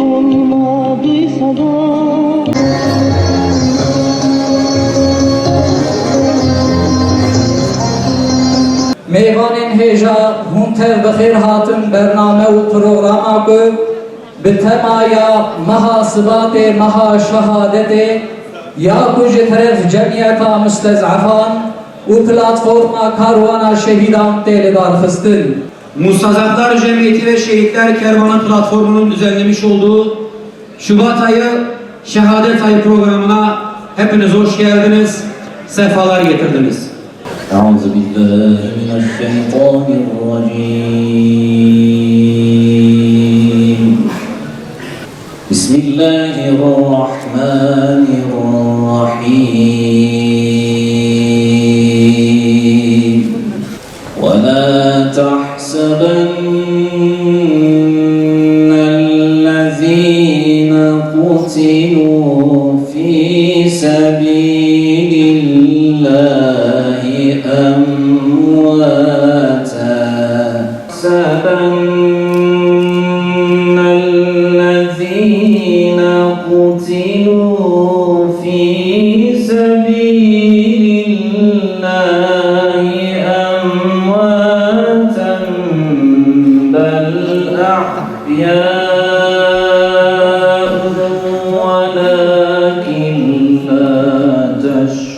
olmadıysa da Meyvanên hêja hûn tev bi xêr hatin bername û programa ku bi temaya meha sibatê meha şehadetê ya ku ji teref cemiyeta müstez'efan û platforma karwana şehîdan tê lidarxistin. Mustazaflar Cemiyeti ve Şehitler Kervanı platformunun düzenlemiş olduğu Şubat ayı Şehadet Ayı programına hepiniz hoş geldiniz, sefalar getirdiniz. أعوذ بالله من الشيطان الرجيم بسم الله الرحمن الرحيم ولا تحسبن الذين قتلوا في سبيل الله أمواتا تحسبن الذين قتلوا في سبيل الله أمواتا بل أحياء ولكن لا تشعرون.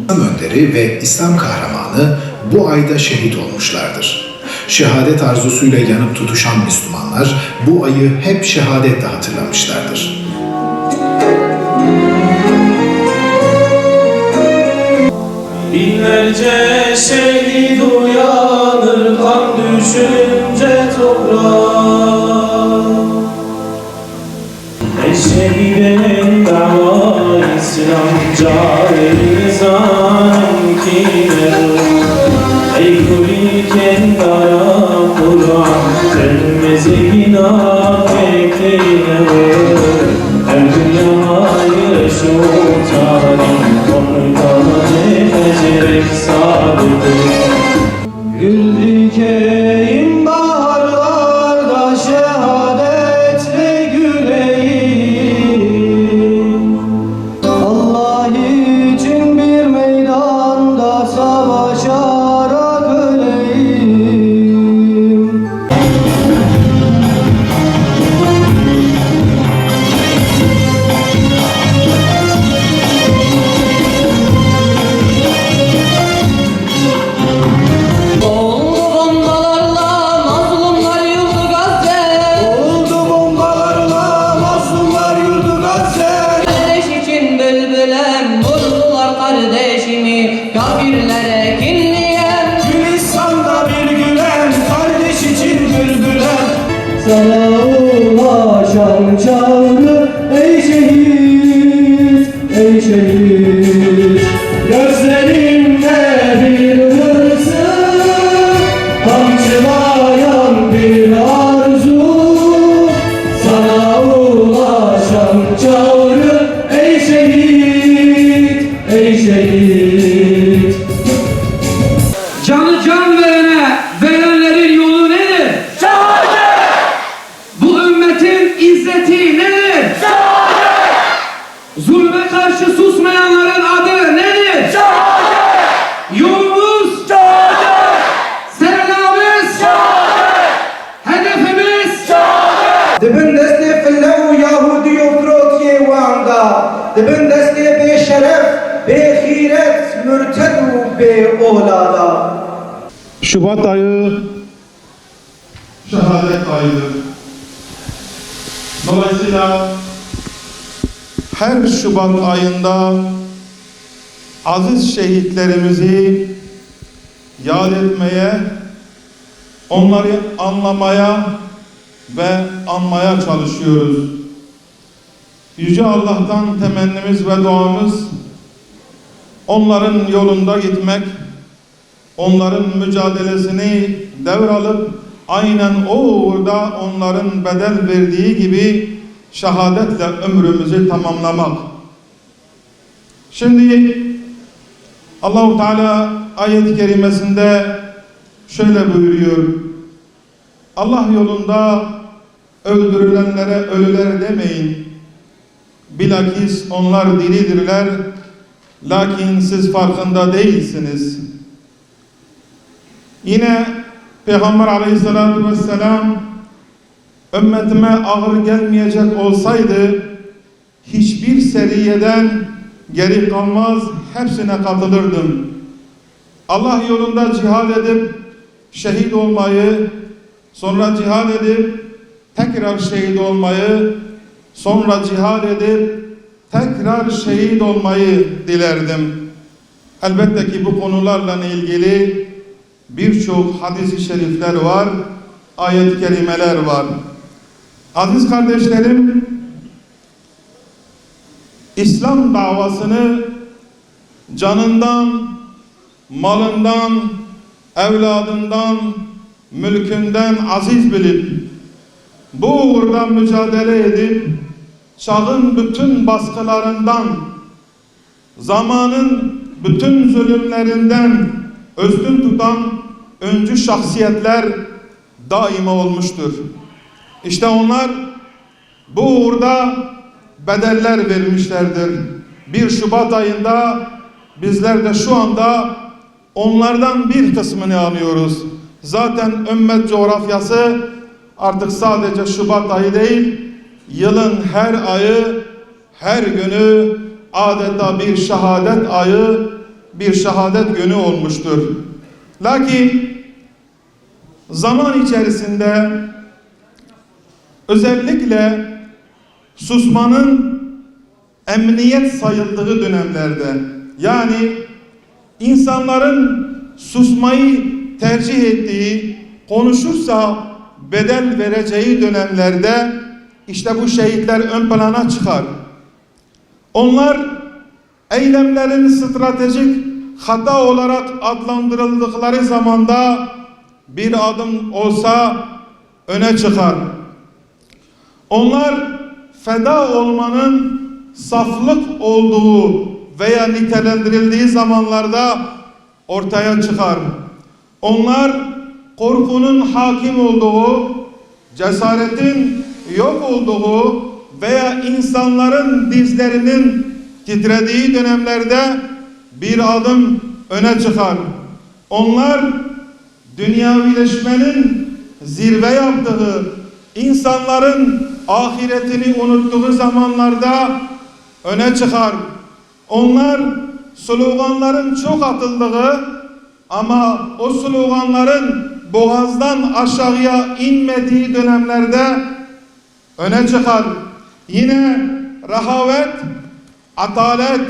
Önderi ve İslam kahramanı bu ayda şehit olmuşlardır. Şehadet arzusuyla yanıp tutuşan Müslümanlar bu ayı hep şehadetle hatırlamışlardır. Binlerce şehit uyanır kan düşünce toprağa. Ey şehidin dava İslam caizan kiner. Ey kuliken dara Kur'an termezi günah bekler. Her dünyayı şu tarih Gül dikeyim baharlarda şehadetle güleyim. Allah için bir meydanda savaşarak öleyim. Kafirlere kinleyen Gülistan'da bir gülen kardeş için bülbülen. sana ulaşan çağrı ey şehit, ey şehit. Gözlerinde bir hırsın, kamçılayan bir arzu. Sana ulaşan çağrı ey şehit, ey şehit. Canı can verenlerin yolu nedir? Şehadet! Bu ümmetin izzeti nedir? Şehadet! Zulme karşı susmayanların adı nedir? Şehadet! Yolumuz şehadet! Serenamız şehadet! Hedefimiz şehadet! Dibin destê fille û Yahudî û Frotiyê wan da, dibin destê bêşeref, bêxîret, mürted û bêolada. Şubat ayı şehadet ayıdır. Dolayısıyla her Şubat ayında aziz şehitlerimizi yad etmeye, onları anlamaya ve anmaya çalışıyoruz. Yüce Allah'tan temennimiz ve duamız onların yolunda gitmek, onların mücadelesini devralıp aynen o uğurda onların bedel verdiği gibi şehadetle ömrümüzü tamamlamak. Şimdi Allah-u Teala ayet-i kerimesinde şöyle buyuruyor: Allah yolunda öldürülenlere ölüler demeyin. Bilakis onlar diridirler, lakin siz farkında değilsiniz. Yine Peygamber aleyhissalatu vesselam, ümmetime ağır gelmeyecek olsaydı hiçbir seriyeden geri kalmaz, hepsine katılırdım. Allah yolunda cihad edip şehit olmayı, sonra cihad edip tekrar şehit olmayı, sonra cihad edip tekrar şehit olmayı dilerdim. Elbette ki bu konularla ilgili birçok hadis-i şerifler var, ayet-i kerimeler var. Aziz kardeşlerim, İslam davasını canından, malından, evladından, mülkünden aziz bilip bu uğurda mücadele edip çağın bütün baskılarından, zamanın bütün zulümlerinden üstün tutan öncü şahsiyetler daima olmuştur. İşte onlar bu uğurda bedeller vermişlerdir. 1 Şubat ayında bizler de şu anda onlardan bir kısmını anıyoruz. Zaten ümmet coğrafyası artık sadece Şubat ayı değil, yılın her ayı, her günü adeta bir şehadet ayı, bir şehadet günü olmuştur. Lakin zaman içerisinde özellikle susmanın emniyet sayıldığı dönemlerde, yani insanların susmayı tercih ettiği, konuşursa bedel vereceği dönemlerde işte bu şehitler ön plana çıkar. Onlar eylemlerin stratejik hata olarak adlandırıldıkları zamanda bir adım olsa öne çıkar. Onlar feda olmanın saflık olduğu veya nitelendirildiği zamanlarda ortaya çıkar. Onlar korkunun hakim olduğu, cesaretin yok olduğu veya insanların dizlerinin titrediği dönemlerde bir adım öne çıkar. Onlar dünyavileşmenin zirve yaptığı, insanların ahiretini unuttuğu zamanlarda öne çıkar. Onlar sloganların çok atıldığı ama o sloganların boğazdan aşağıya inmediği dönemlerde öne çıkar. Yine rehavet, atalet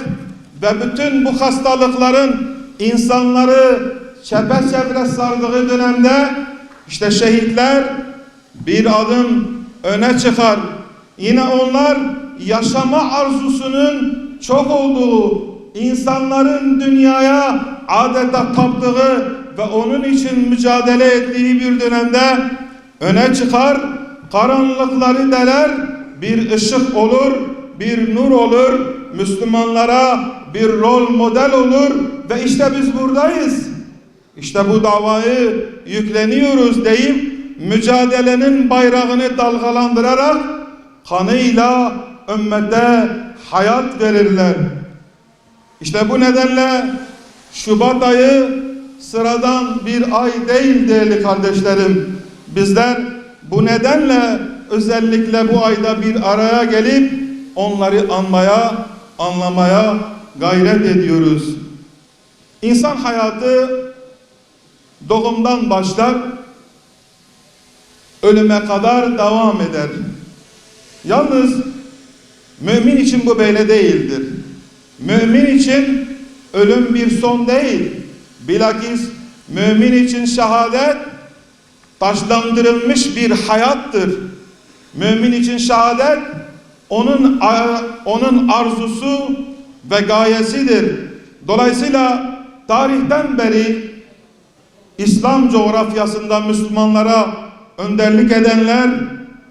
ve bütün bu hastalıkların insanları çepeçevre sardığı dönemde işte şehitler bir adım öne çıkar. Yine onlar yaşama arzusunun çok olduğu, insanların dünyaya adeta taptığı ve onun için mücadele ettiği bir dönemde öne çıkar. Karanlıkları deler, bir ışık olur, bir nur olur, Müslümanlara bir rol model olur ve işte biz buradayız. İşte bu davayı yükleniyoruz deyip mücadelenin bayrağını dalgalandırarak kanıyla ümmete hayat verirler. İşte bu nedenle Şubat ayı sıradan bir ay değil değerli kardeşlerim. Bizler bu nedenle özellikle bu ayda bir araya gelip onları anmaya, anlamaya gayret ediyoruz. İnsan hayatı doğumdan başlar, ölüme kadar devam eder. Yalnız mümin için bu böyle değildir. Mümin için ölüm bir son değil. Bilakis mümin için şehadet taşlandırılmış bir hayattır. Mümin için şehadet onun arzusu ve gayesidir. Dolayısıyla tarihten beri İslam coğrafyasında Müslümanlara önderlik edenler,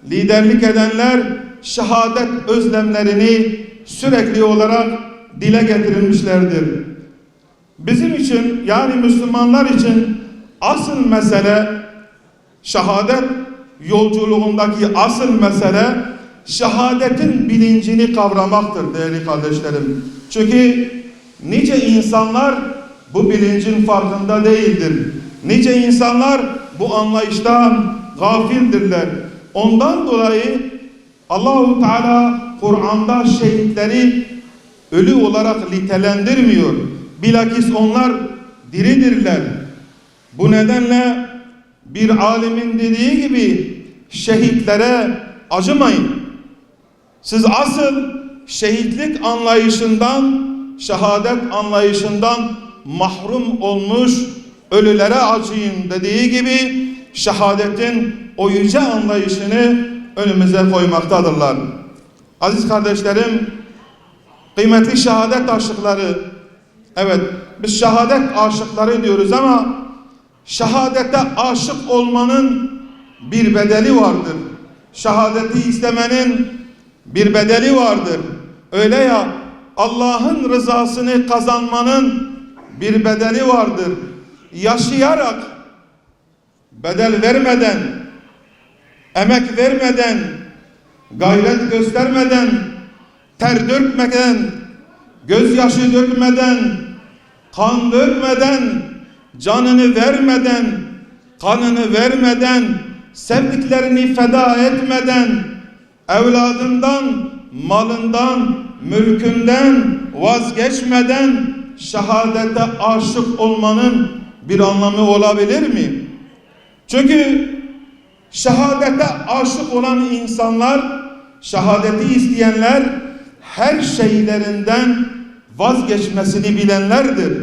liderlik edenler şehadet özlemlerini sürekli olarak dile getirilmişlerdir. Bizim için, yani Müslümanlar için asıl mesele Şehadet yolculuğundaki asıl mesele şehadetin bilincini kavramaktır değerli kardeşlerim. Çünkü nice insanlar bu bilincin farkında değildir. Nice insanlar bu anlayıştan gafildirler. Ondan dolayı Allahu Teala Kur'an'da şehitleri ölü olarak nitelendirmiyor. Bilakis onlar diridirler. Bu nedenle bir alimin dediği gibi şehitlere acımayın. Siz asıl şehitlik anlayışından, şehadet anlayışından mahrum olmuş ölülere acıyın dediği gibi şehadetin o yüce anlayışını önümüze koymaktadırlar. Aziz kardeşlerim, kıymetli şehadet aşıkları, evet biz şehadet aşıkları diyoruz ama şehadete aşık olmanın bir bedeli vardır. Şehadeti istemenin bir bedeli vardır. Öyle ya, Allah'ın rızasını kazanmanın bir bedeli vardır. Yaşayarak, bedel vermeden, emek vermeden, gayret göstermeden, ter dökmeden, gözyaşı dökmeden, kan dökmeden, canını vermeden, kanını vermeden, sevdiklerini feda etmeden, evladından, malından, mülkünden vazgeçmeden şehadete aşık olmanın bir anlamı olabilir mi? Çünkü şehadete aşık olan insanlar, şehadeti isteyenler her şeylerinden vazgeçmesini bilenlerdir.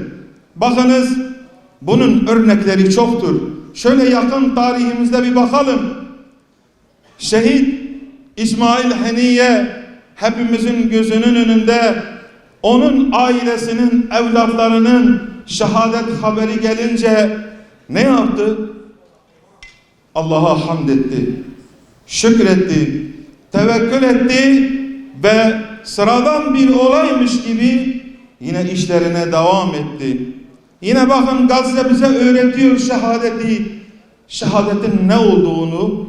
Bakınız, bunun örnekleri çoktur. Şöyle yakın tarihimizde bir bakalım. Şehit İsmail Haniye hepimizin gözünün önünde, onun ailesinin, evlatlarının şehadet haberi gelince ne yaptı? Allah'a hamd etti, şükretti, tevekkül etti ve sıradan bir olaymış gibi yine işlerine devam etti. Yine bakın Gazze bize öğretiyor şehadeti. Şehadetin ne olduğunu,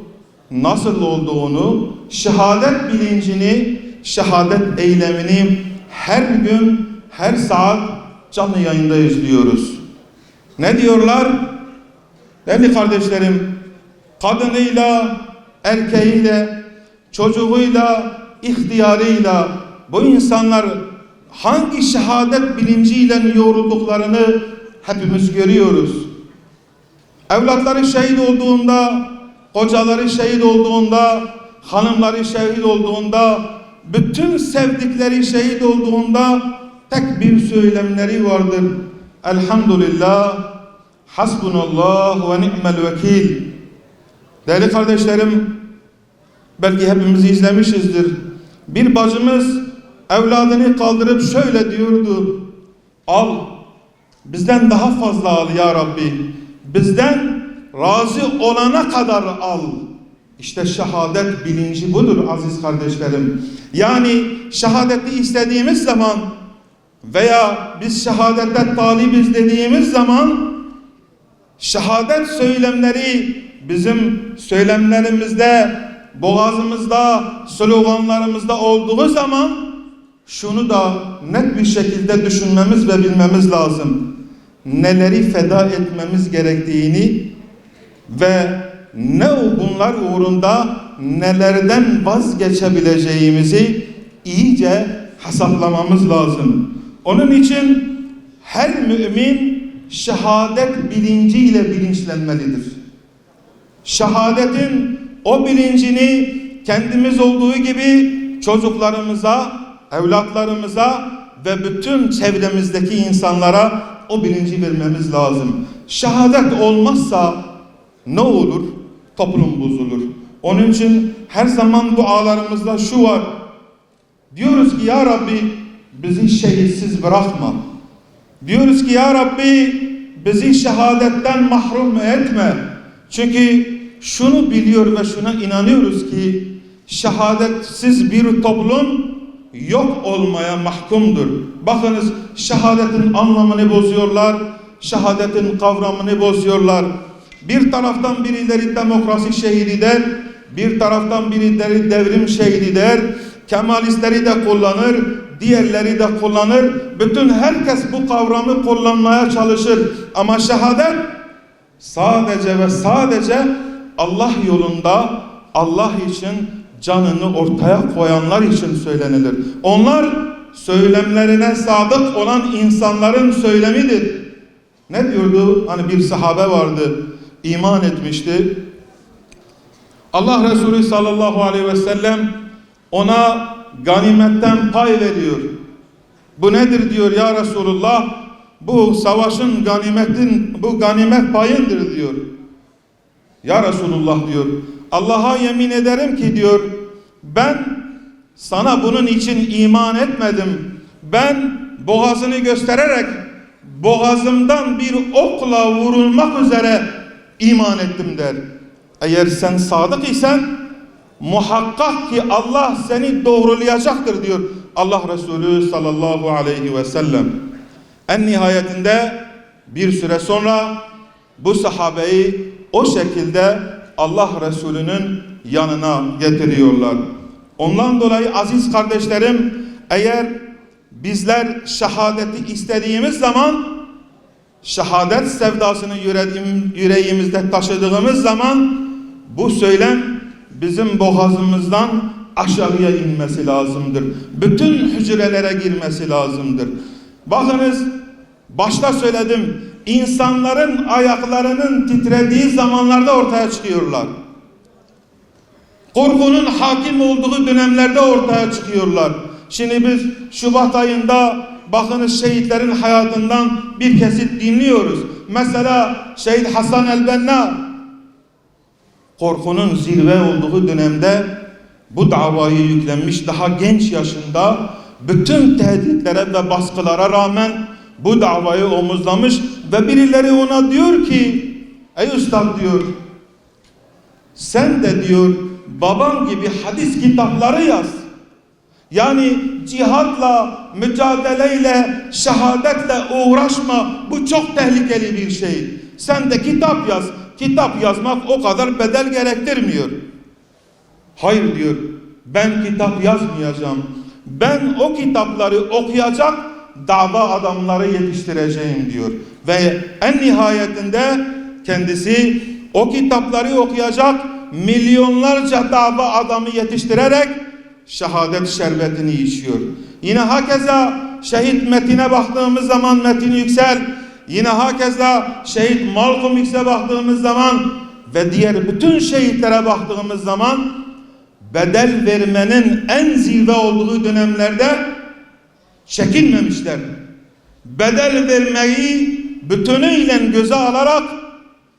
nasıl olduğunu, şehadet bilincini, şehadet eylemini her gün, her saat canlı yayında izliyoruz. Ne diyorlar? Değerli kardeşlerim, kadınıyla, erkeğiyle, çocuğuyla, ihtiyarıyla bu insanlar hangi şehadet bilinciyle yoğrulduklarını hepimiz görüyoruz. Evlatları şehit olduğunda, kocaları şehit olduğunda, hanımları şehit olduğunda, bütün sevdikleri şehit olduğunda tek bir söylemleri vardır. Elhamdülillah, hasbunallah ve ni'mel vekil. Değerli kardeşlerim, belki hepimiz izlemişizdir. Bir bacımız evladını kaldırıp şöyle diyordu: al, bizden daha fazla al ya Rabbi, bizden razı olana kadar al. İşte şehadet bilinci budur aziz kardeşlerim. Yani şehadeti istediğimiz zaman veya biz şehadete talibiz dediğimiz zaman şehadet söylemleri bizim söylemlerimizde, boğazımızda, sloganlarımızda olduğu zaman şunu da net bir şekilde düşünmemiz ve bilmemiz lazım. Neleri feda etmemiz gerektiğini ve ne bunlar uğrunda nelerden vazgeçebileceğimizi iyice hesaplamamız lazım. Onun için her mümin şehadet bilinciyle bilinçlenmelidir. Şehadetin o bilincini kendimiz olduğu gibi çocuklarımıza, evlatlarımıza ve bütün çevremizdeki insanlara o bilinci vermemiz lazım. Şehadet olmazsa ne olur? Toplum bozulur. Onun için her zaman dualarımızda şu var. Diyoruz ki ya Rabbi bizi şehitsiz bırakma. Diyoruz ki ya Rabbi bizi şehadetten mahrum etme. Çünkü şunu biliyor ve şuna inanıyoruz ki şehadetsiz bir toplum yok olmaya mahkumdur. Bakınız şehadetin anlamını bozuyorlar, şehadetin kavramını bozuyorlar. Bir taraftan birileri demokrasi şehidi der, bir taraftan birileri devrim şehidi der. Kemalistleri de kullanır, diğerleri de kullanır. Bütün herkes bu kavramı kullanmaya çalışır. Ama şehadet sadece ve sadece Allah yolunda, Allah için canını ortaya koyanlar için söylenilir. Onlar söylemlerine sadık olan insanların söylemidir. Ne diyordu? Hani bir sahabe vardı, iman etmişti. Allah Resulü sallallahu aleyhi ve sellem ona ganimetten pay veriyor. Bu nedir diyor ya Resulullah? Bu savaşın bu ganimet payındır diyor. Ya Resulullah diyor, Allah'a yemin ederim ki diyor, ben sana bunun için iman etmedim. Ben boğazını göstererek boğazımdan bir okla vurulmak üzere iman ettim der. Eğer sen sadık isen muhakkak ki Allah seni doğrulayacaktır diyor Allah Resulü sallallahu aleyhi ve sellem. En nihayetinde bir süre sonra bu sahabeyi o şekilde Allah Resulü'nün yanına getiriyorlar. Ondan dolayı aziz kardeşlerim, eğer bizler şehadeti istediğimiz zaman, şehadet sevdasını yüreğimizde taşıdığımız zaman bu söylem bizim boğazımızdan aşağıya inmesi lazımdır. Bütün hücrelere girmesi lazımdır. Bakınız, başta söyledim, insanların ayaklarının titrediği zamanlarda ortaya çıkıyorlar. Korkunun hakim olduğu dönemlerde ortaya çıkıyorlar. Şimdi biz Şubat ayında bakınız şehitlerin hayatından bir kesit dinliyoruz. Mesela Şehit Hasan el-Benna korkunun zirve olduğu dönemde bu davayı yüklenmiş, daha genç yaşında bütün tehditlere ve baskılara rağmen bu davayı omuzlamış ve birileri ona diyor ki, ey üstad diyor, sen de diyor baban gibi hadis kitapları yaz. Yani cihatla, mücadeleyle, şehadetle uğraşma, bu çok tehlikeli bir şey. Sen de kitap yaz. Kitap yazmak o kadar bedel gerektirmiyor. Hayır diyor, ben kitap yazmayacağım. Ben o kitapları okuyacak dava adamları yetiştireceğim diyor. Ve en nihayetinde kendisi o kitapları okuyacak milyonlarca dava adamı yetiştirerek şehadet şerbetini içiyor. Yine hakeza şehit Metin'e baktığımız zaman Metin Yüksel, yine hakeza şehit Malcolm X'e baktığımız zaman ve diğer bütün şehitlere baktığımız zaman bedel vermenin en zirve olduğu dönemlerde çekinmemişler. Bedel vermeyi bütünüyle göze alarak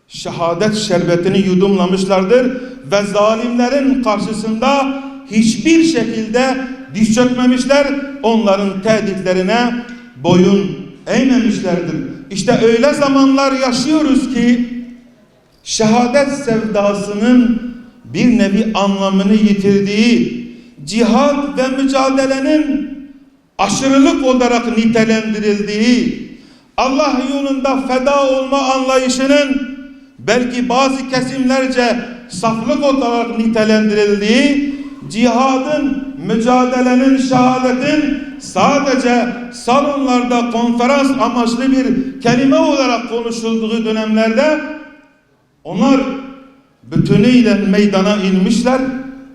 şehadet şerbetini yudumlamışlardır ve zalimlerin karşısında hiçbir şekilde diz çökmemişler, onların tehditlerine boyun eğmemişlerdir. İşte öyle zamanlar yaşıyoruz ki şehadet sevdasının bir nevi anlamını yitirdiği, cihat ve mücadelenin aşırılık olarak nitelendirildiği, Allah yolunda feda olma anlayışının belki bazı kesimlerce saflık olarak nitelendirildiği, cihadın, mücadelenin, şehadetin sadece salonlarda konferans amaçlı bir kelime olarak konuşulduğu dönemlerde onlar bütünüyle meydana inmişler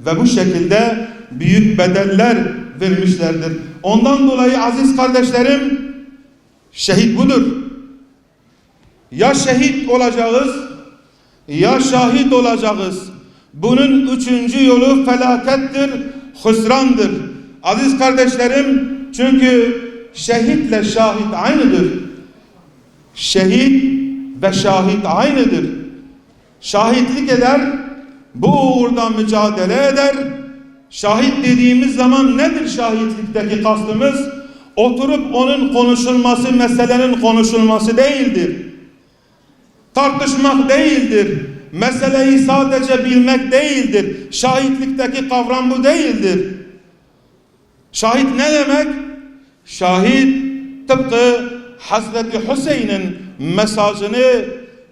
ve bu şekilde büyük bedeller vermişlerdir. Ondan dolayı aziz kardeşlerim, şehit budur. Ya şehit olacağız ya şahit olacağız. Bunun üçüncü yolu felakettir, hüsrandır. Aziz kardeşlerim, çünkü şehitle şahit aynıdır. Şehit ve şahit aynıdır. Şahitlik eder, bu uğurda mücadele eder. Şahit dediğimiz zaman nedir şahitlikteki kastımız? Oturup onun konuşulması, meselenin konuşulması değildir. Tartışmak değildir. Meseleyi sadece bilmek değildir. Şahitlikteki kavram bu değildir. Şahit ne demek? Şahit tıpkı Hazreti Hüseyin'in mesajını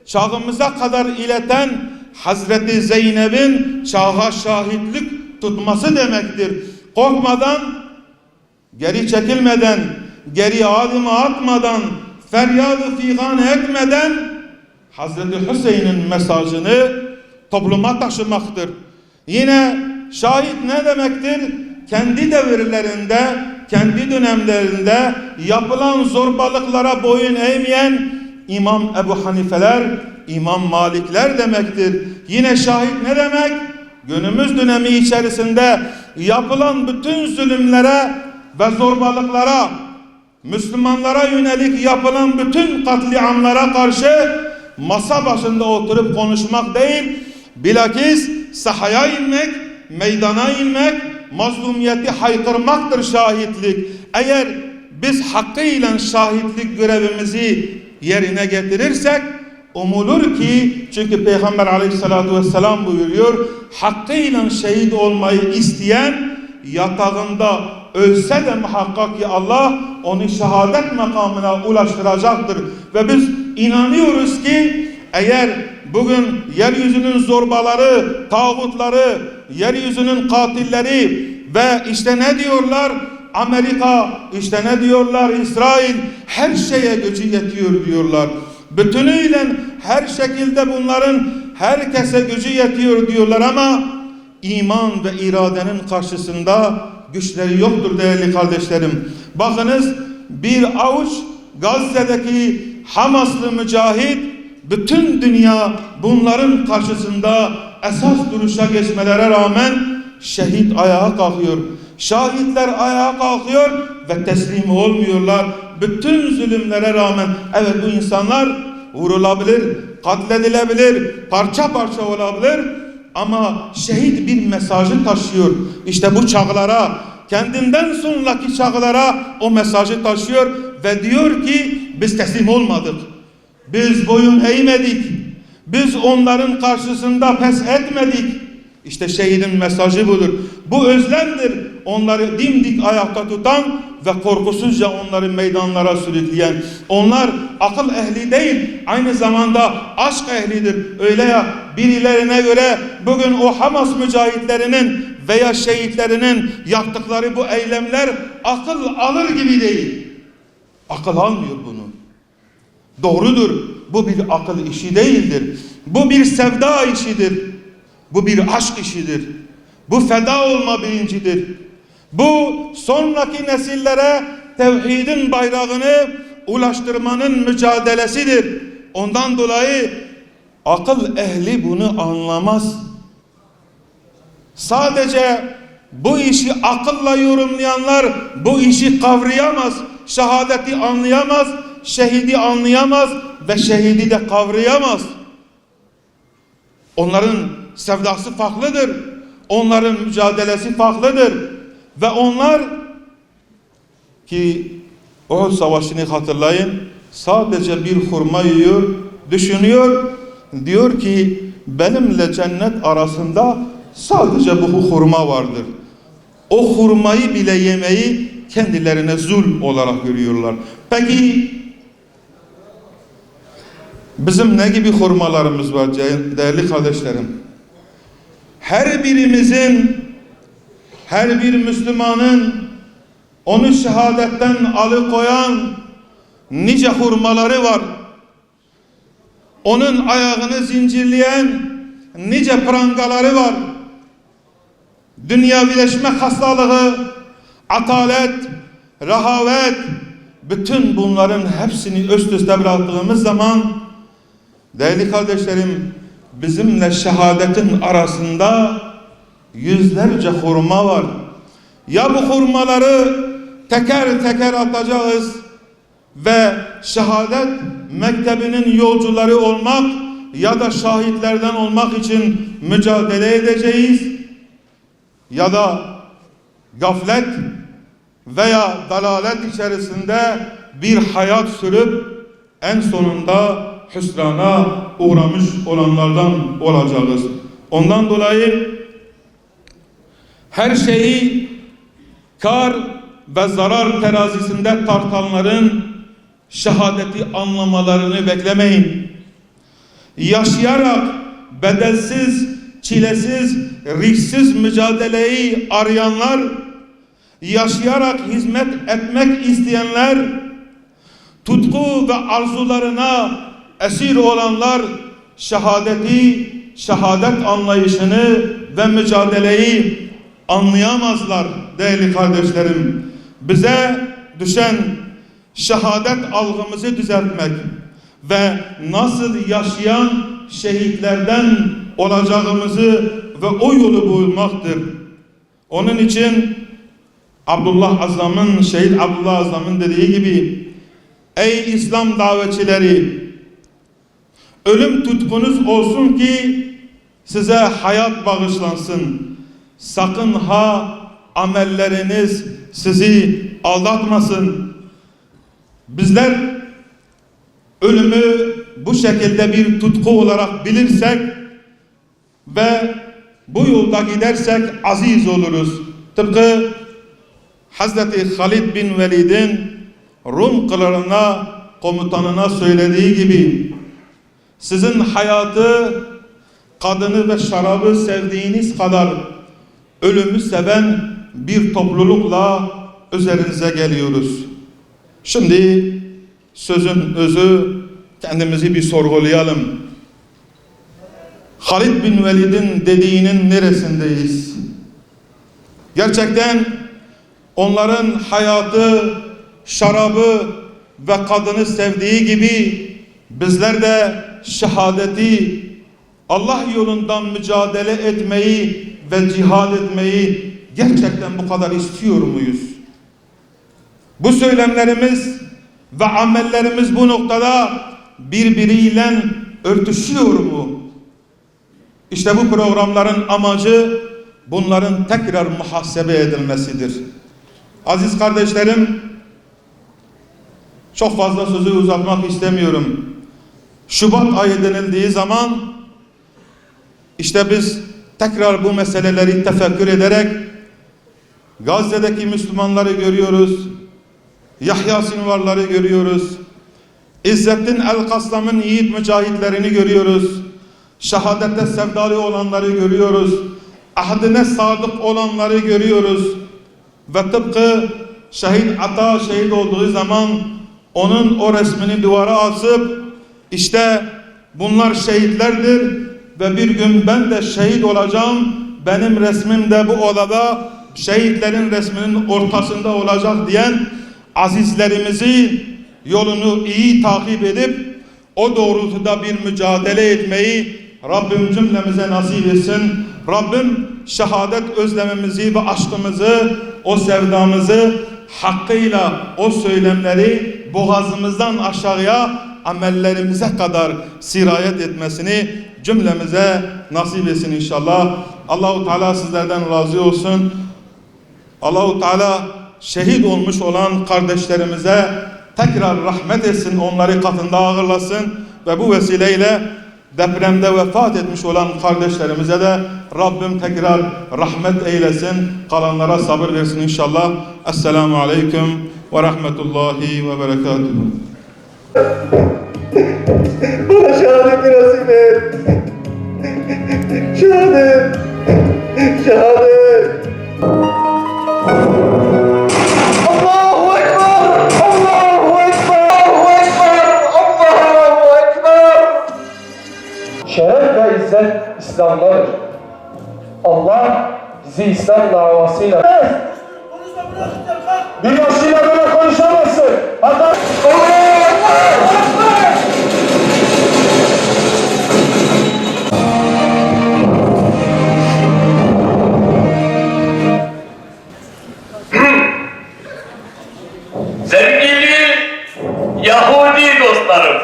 çağımıza kadar ileten Hazreti Zeynep'in çağa şahitlik tutması demektir. Korkmadan, geri çekilmeden, geri adım atmadan, feryadı figan etmeden Hazreti Hüseyin'in mesajını topluma taşımaktır. Yine şahit ne demektir? Kendi devirlerinde, kendi dönemlerinde yapılan zorbalıklara boyun eğmeyen İmam Ebu Hanifeler, İmam Malikler demektir. Yine şahit ne demek? Günümüz dönemi içerisinde yapılan bütün zulümlere ve zorbalıklara, Müslümanlara yönelik yapılan bütün katliamlara karşı masa başında oturup konuşmak değil, bilakis sahaya inmek, meydana inmek, mazlumiyeti haykırmaktır şahitlik. Eğer biz hakkıyla şahitlik görevimizi yerine getirirsek, umulur ki, çünkü Peygamber aleyhissalatu vesselam buyuruyor, hakkıyla şehit olmayı isteyen yatağında ölse de muhakkak ki Allah onu şehadet makamına ulaştıracaktır. Ve biz inanıyoruz ki eğer bugün yeryüzünün zorbaları, tağutları, yeryüzünün katilleri ve işte ne diyorlar? Amerika, işte ne diyorlar? İsrail, her şeye gücü yetiyor diyorlar. Bütünüyle her şekilde bunların herkese gücü yetiyor diyorlar ama iman ve iradenin karşısında güçleri yoktur değerli kardeşlerim. Bakınız, bir avuç Gazze'deki Hamaslı mücahit, bütün dünya bunların karşısında esas duruşa geçmelere rağmen şehit ayağa kalkıyor. Şahitler ayağa kalkıyor ve teslim olmuyorlar. Bütün zulümlere rağmen, evet bu insanlar vurulabilir, katledilebilir, parça parça olabilir ama şehit bir mesajı taşıyor. İşte bu çağlara, kendinden sonraki çağlara o mesajı taşıyor ve diyor ki biz teslim olmadık. Biz boyun eğmedik. Biz onların karşısında pes etmedik. İşte şehidin mesajı budur. Bu özlemdir. Onları dimdik ayakta tutan ve korkusuzca onları meydanlara sürükleyen. Onlar akıl ehli değil, aynı zamanda aşk ehlidir. Öyle ya, birilerine göre bugün o Hamas mücahitlerinin veya şehitlerinin yaptıkları bu eylemler akıl alır gibi değil. Akıl almıyor bunu. Doğrudur. Bu bir akıl işi değildir. Bu bir sevda işidir. Bu bir aşk işidir. Bu feda olma bilincidir. Bu sonraki nesillere tevhidin bayrağını ulaştırmanın mücadelesidir. Ondan dolayı akıl ehli bunu anlamaz. Sadece bu işi akılla yorumlayanlar bu işi kavrayamaz. Şehadeti anlayamaz, şehidi anlayamaz ve şehidi de kavrayamaz. Onların sevdası farklıdır. Onların mücadelesi farklıdır. Ve onlar ki Uhud Savaşı'nı hatırlayın, sadece bir hurma yiyor, düşünüyor, diyor ki benimle cennet arasında sadece bu hurma vardır. O hurmayı bile yemeyi kendilerine zul olarak görüyorlar. Peki bizim ne gibi hurmalarımız var değerli kardeşlerim? Her birimizin, her bir Müslümanın onu şehadetten alıkoyan nice hurmaları var. Onun ayağını zincirleyen nice prangaları var. Dünyavileşme hastalığı, atalet, rehavet, bütün bunların hepsini üst üste bıraktığımız zaman değerli kardeşlerim, bizimle şehadetin arasında yüzlerce hurma var. Ya bu hurmaları teker teker atacağız ve şehadet mektebinin yolcuları olmak ya da şahitlerden olmak için mücadele edeceğiz, ya da gaflet veya dalalet içerisinde bir hayat sürüp en sonunda hüsrana uğramış olanlardan olacağız. Ondan dolayı her şeyi kar ve zarar terazisinde tartanların şehadeti anlamalarını beklemeyin. yaşayarak bedelsiz, çilesiz, risksiz mücadeleyi arayanlar, yaşayarak hizmet etmek isteyenler, tutku ve arzularına esir olanlar şehadeti, şehadet anlayışını ve mücadeleyi anlayamazlar değerli kardeşlerim. Bize düşen şehadet algımızı düzeltmek ve nasıl yaşayan şehitlerden olacağımızı ve o yolu bulmaktır. Onun için Şehit Abdullah Azam'ın dediği gibi, ey İslam davetçileri, ölüm tutkunuz olsun ki size hayat bağışlansın. Sakın ha amelleriniz sizi aldatmasın. Bizler ölümü bu şekilde bir tutku olarak bilirsek ve bu yolda gidersek aziz oluruz. Tıpkı Hazreti Halid bin Velid'in Rum kralına, komutanına söylediği gibi, sizin hayatı, kadını ve şarabı sevdiğiniz kadar ölümü seven bir toplulukla üzerinize geliyoruz. Şimdi sözün özü, kendimizi bir sorgulayalım. Halid bin Velid'in dediğinin neresindeyiz? Gerçekten onların hayatı, şarabı ve kadını sevdiği gibi bizler de şehadeti, Allah yolundan mücadele etmeyi ve cihad etmeyi gerçekten bu kadar istiyor muyuz? Bu söylemlerimiz ve amellerimiz bu noktada birbiriyle örtüşüyor mu? İşte bu programların amacı bunların tekrar muhasebe edilmesidir. Aziz kardeşlerim, çok fazla sözü uzatmak istemiyorum. Şubat ayı denildiği zaman işte biz tekrar bu meseleleri tefekkür ederek Gazze'deki Müslümanları görüyoruz. Yahya Sinvarları görüyoruz. İzzettin El-Kaslam'ın yiğit mücahitlerini görüyoruz. Şehadette sevdalı olanları görüyoruz. Ahdine sadık olanları görüyoruz. Ve tıpkı şehit Ata şehit olduğu zaman onun o resmini duvara asıp işte bunlar şehitlerdir ve bir gün ben de şehit olacağım, benim resmim de bu odada şehitlerin resminin ortasında olacak diyen azizlerimizi yolunu iyi takip edip o doğrultuda bir mücadele etmeyi Rabbim cümlemize nasip etsin. Rabbim şehadet özlemimizi ve aşkımızı, o sevdamızı hakkıyla o söylemleri boğazımızdan aşağıya amellerimize kadar sirayet etmesini cümlemize nasip etsin inşallah. Allahu Teala sizlerden razı olsun. Allahu Teala şehit olmuş olan kardeşlerimize tekrar rahmet etsin, onları katında ağırlasın ve bu vesileyle depremde vefat etmiş olan kardeşlerimize de Rabbim tekrar rahmet eylesin, kalanlara sabır versin inşallah. Esselamu Aleyküm ve Rahmetullahi ve Berekatuhu. Bana şehadeti nasip et. Şehadet. Şehadet. Allahu Ekber. Allahu Ekber. Allahu Ekber. Allahu Ekber. Şeref ve izzet İslam'dadır. Allah bizi İslam davasıyla bir yaşıyla böyle konuşamazsın. Hatta sevgili Yahudi dostlarım,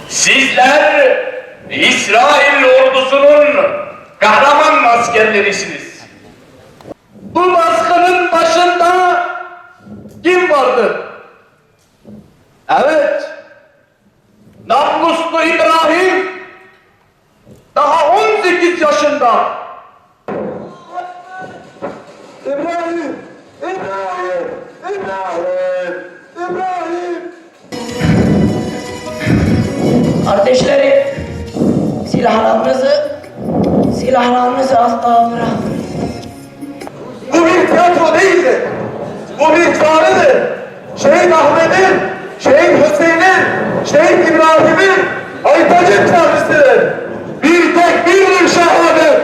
sizler İsrail ordusunun kahraman askerlerisiniz. Bu baskının başında kim vardı? Evet, Nabluslu İbrahim daha 18 yaşında. İbrahim. İbrahim. İbrahim. İbrahim. Kardeşlerim, silahlarınızı asla bırakın. Bu bir tiyatro değildir. Bu bir çağrıdır. Şehit Ahmet'in, Şehit Hüseyin'in, Şehit İbrahim'in Aytacık çağrısıdır. Bir tek bir şehadet.